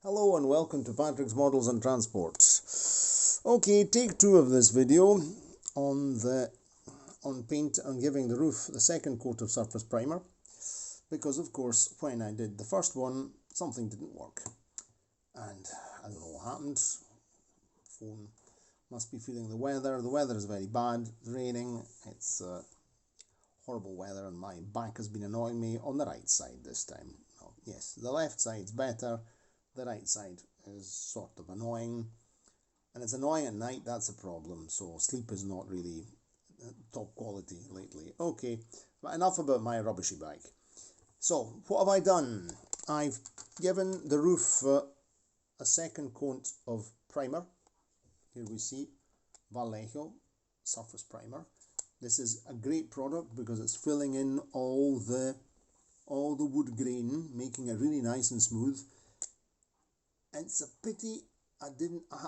Hello and welcome to Patrick's Models and Transport. Okay, take two of this video on paint and giving the roof the second coat of surface primer, because of course when I did the first one something didn't work and I don't know what happened. Phone must be feeling the weather. The weather is very bad, it's raining, it's horrible weather, and my back has been annoying me on the right side this time. Oh, yes, the left side's better. The right side is sort of annoying, and it's annoying at night. That's a problem, so sleep is not really top quality lately. Okay, but enough about my rubbishy bike. So what have I done? I've given the roof a second coat of primer. Here we see Vallejo surface primer. This is a great product because it's filling in all the wood grain, making it really nice and smooth. It's a pity I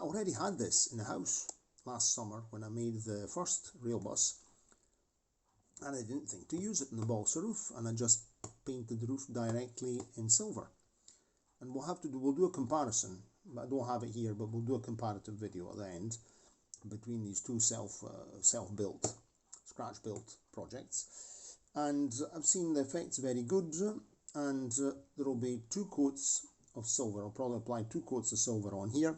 already had this in the house last summer when I made the first rail bus, and I didn't think to use it in the balsa roof, and I just painted the roof directly in silver. And we'll do a comparison, but I don't have it here, but we'll do a comparative video at the end between these two self-built, scratch-built projects. And I've seen the effects very good, and there will be two coats of silver. I'll probably apply two coats of silver on here,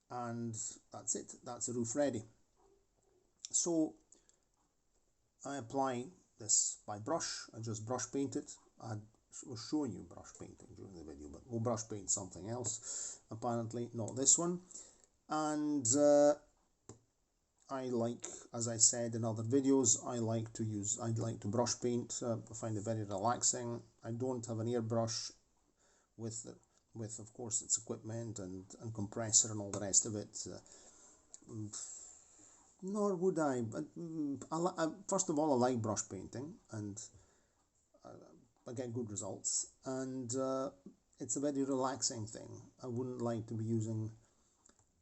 and that's it. That's the roof ready. So I apply this by brush. I just brush paint it. I was showing you brush painting during the video, but we'll brush paint something else, apparently not this one. And I like, as I said in other videos, I like to brush paint. I find it very relaxing. I don't have an airbrush with of course its equipment and compressor and all the rest of it, nor would I, but first of all, I like brush painting, and I get good results, and it's a very relaxing thing. I wouldn't like to be using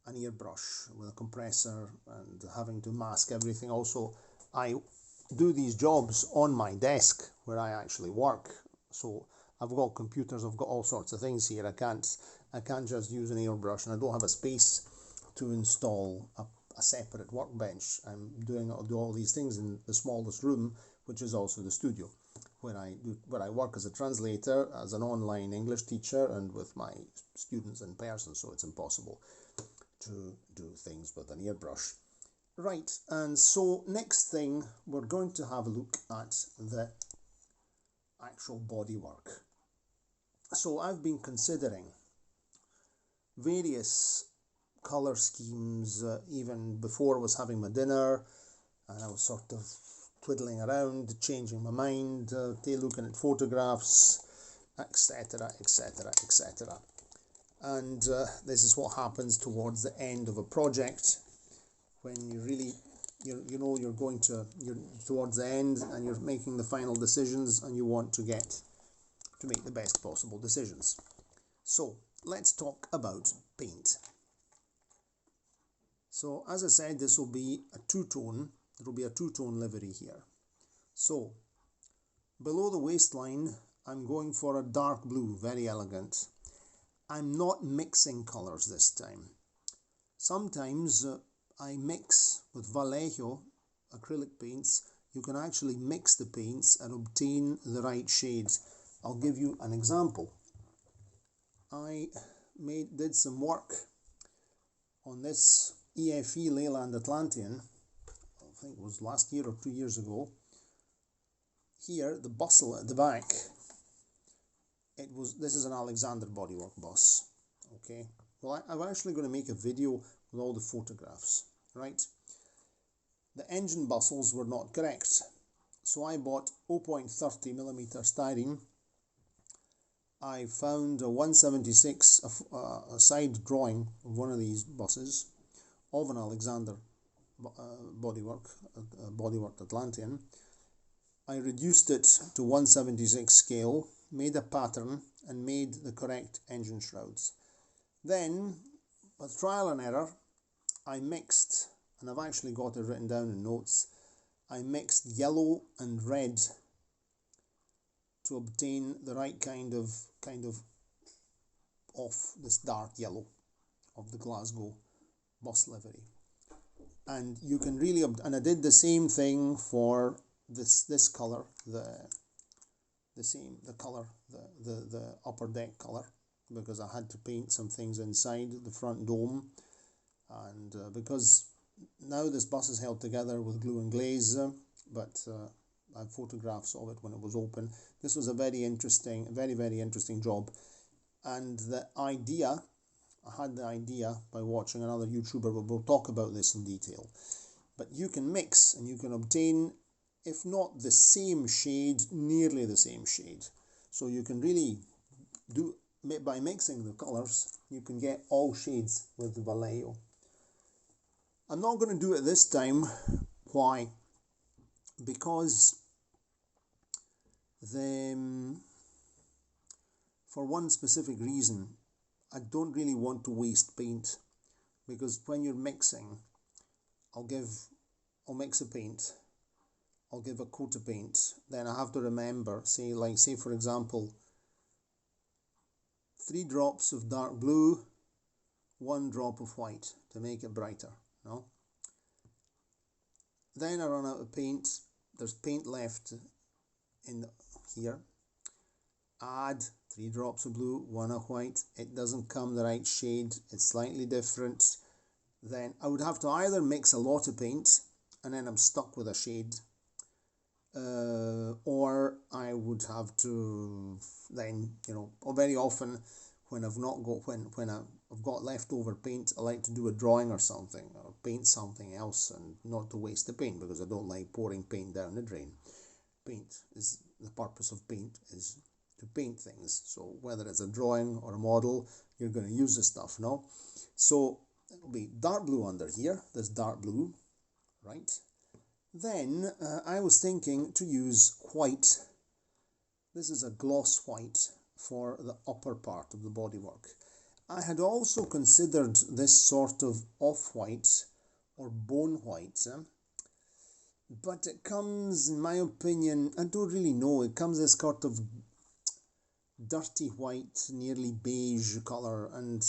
an airbrush with a compressor and having to mask everything. Also, I do these jobs on my desk where I actually work, so I've got computers, I've got all sorts of things here. I can't just use an airbrush, and I don't have a space to install a separate workbench. I'm do all these things in the smallest room, which is also the studio, where I work as a translator, as an online English teacher, and with my students in person. So it's impossible to do things with an airbrush. Right, and so next thing, we're going to have a look at the actual bodywork. So I've been considering various color schemes even before I was having my dinner, and I was sort of twiddling around, changing my mind, looking at photographs, etc, etc, etc. And this is what happens towards the end of a project, when you really you're towards the end and you're making the final decisions, and you want to make the best possible decisions. So let's talk about paint. So as I said, this will be a two-tone. There will be a two-tone livery here. So below the waistline, I'm going for a dark blue, very elegant. I'm not mixing colors this time. Sometimes I mix with Vallejo acrylic paints. You can actually mix the paints and obtain the right shades. I'll give you an example. I did some work on this EFE Leyland Atlantean, I think it was last year or 2 years ago. Here, the bustle at the back, this is an Alexander bodywork bus. Okay, well, I'm actually going to make a video with all the photographs, right? The engine bustles were not correct, so I bought 0.30mm styrene. I found a 176, a side drawing of one of these buses of an Alexander bodywork Atlantean. I reduced it to 176 scale, made a pattern, and made the correct engine shrouds. Then, with trial and error, I mixed, and I've actually got it written down in notes, I mixed yellow and red to obtain the right kind of off this dark yellow of the Glasgow bus livery. And you can really, and I did the same thing for this color, the upper deck color, because I had to paint some things inside the front dome, and because now this bus is held together with glue and glaze, but I have photographs of it when it was open. This was a very interesting job, and I had the idea by watching another YouTuber, but we'll talk about this in detail. But you can mix and you can obtain, if not the same shade, nearly the same shade. So you can really do, by mixing the colors, you can get all shades with the Vallejo. I'm not going to do it this time. Why? Because for one specific reason, I don't really want to waste paint, because when you're mixing, I'll mix a paint, I'll give a coat of paint, then I have to remember, say for example, 3 drops of dark blue, 1 drop of white to make it brighter, no? Then I run out of paint, there's paint left in here, add 3 drops of blue, 1 of white, it doesn't come the right shade, it's slightly different, then I would have to either mix a lot of paint and then I'm stuck with a shade, or I would have to then, very often when I've got leftover paint, I like to do a drawing or something, or paint something else, and not to waste the paint, because I don't like pouring paint down the drain. The purpose of paint is to paint things, so whether it's a drawing or a model, you're going to use the stuff, no? So it'll be dark blue under here, this dark blue, right? Then I was thinking to use white. This is a gloss white for the upper part of the bodywork. I had also considered this sort of off-white or bone white, but it comes, in my opinion, I don't really know, it comes as sort of dirty white, nearly beige colour, and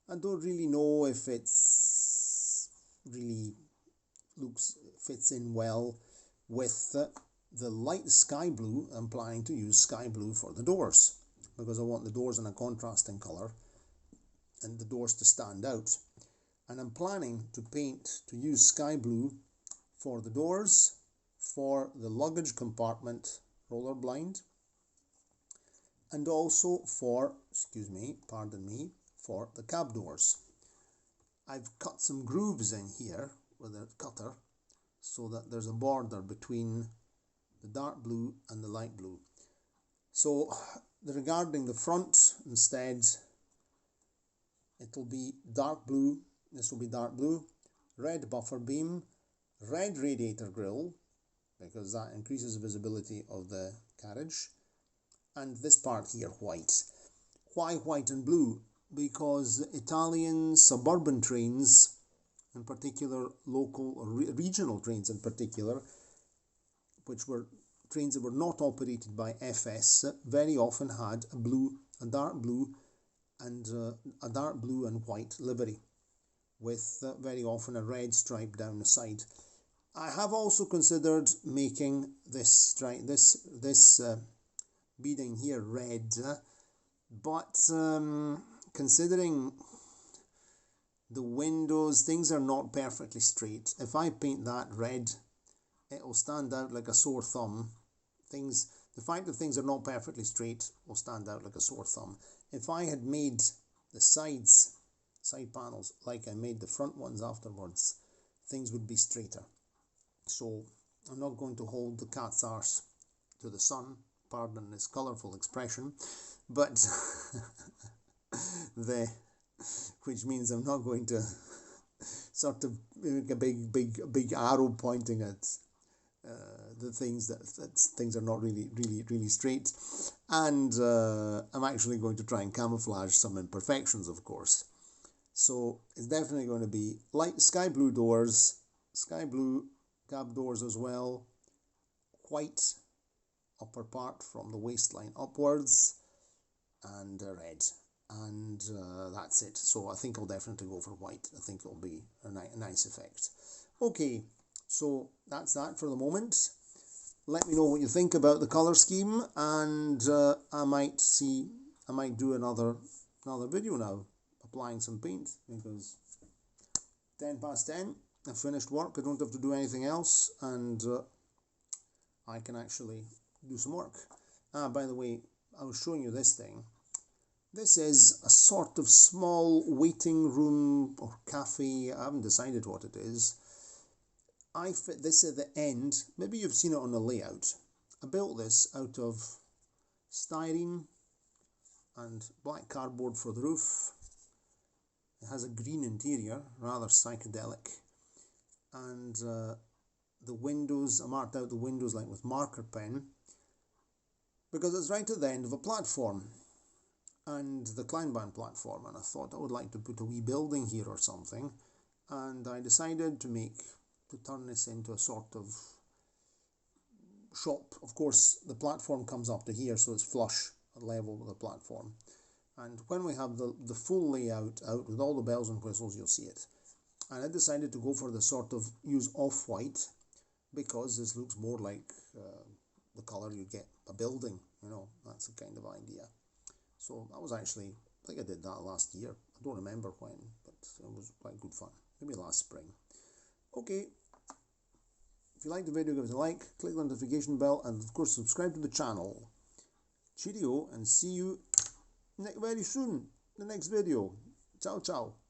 I don't really know if it's really fits in well with the light sky blue. I'm planning to use sky blue for the doors, because I want the doors in a contrasting colour and the doors to stand out, and I'm planning to use sky blue for the doors, for the luggage compartment roller blind, and also for, for the cab doors. I've cut some grooves in here with a cutter so that there's a border between the dark blue and the light blue. So regarding the front, instead, it'll be dark blue. This will be dark blue, red buffer beam, red radiator grille, because that increases the visibility of the carriage, and this part here white. Why white and blue? Because Italian suburban trains, in particular local or regional trains in particular, which were trains that were not operated by FS, very often had a dark blue and white livery, with very often a red stripe down the side. I have also considered making this beading here red, but considering the windows, things are not perfectly straight. If I paint that red, it will stand out like a sore thumb. The fact that things are not perfectly straight will stand out like a sore thumb. If I had made the side panels like I made the front ones afterwards, things would be straighter. So I'm not going to hold the cat's arse to the sun, pardon this colourful expression, but which means I'm not going to sort of make a big arrow pointing at the things that things are not really straight, and I'm actually going to try and camouflage some imperfections, of course. So it's definitely going to be light sky blue doors, sky blue cab doors as well, white upper part from the waistline upwards, and red. and that's it. So I think I'll definitely go for white. I think it'll be a nice effect. Okay, so that's that for the moment. Let me know what you think about the colour scheme, and I might do another video now, applying some paint, because 10 past 10, I've finished work, I don't have to do anything else, and I can actually do some work. By the way, I was showing you this thing. This is a sort of small waiting room or cafe. I haven't decided what it is. I fit this at the end. Maybe you've seen it on the layout. I built this out of styrene and black cardboard for the roof. It has a green interior, rather psychedelic. And the windows, I marked out the windows like with marker pen, because it's right at the end of a platform, and the Kleinbahn platform, and I thought I would like to put a wee building here or something, and I decided to turn this into a sort of shop. Of course, the platform comes up to here, so it's flush at level with the platform. And when we have the full layout out with all the bells and whistles, you'll see it. And I decided to go for the sort of use off-white, because this looks more like the colour you'd get a building, you know, that's the kind of idea. So that was actually, I think I did that last year. I don't remember when, but it was quite good fun. Maybe last spring. Okay. If you like the video, give it a like, click the notification bell, and of course subscribe to the channel. Cheerio, and see you very soon in the next video. Ciao, ciao.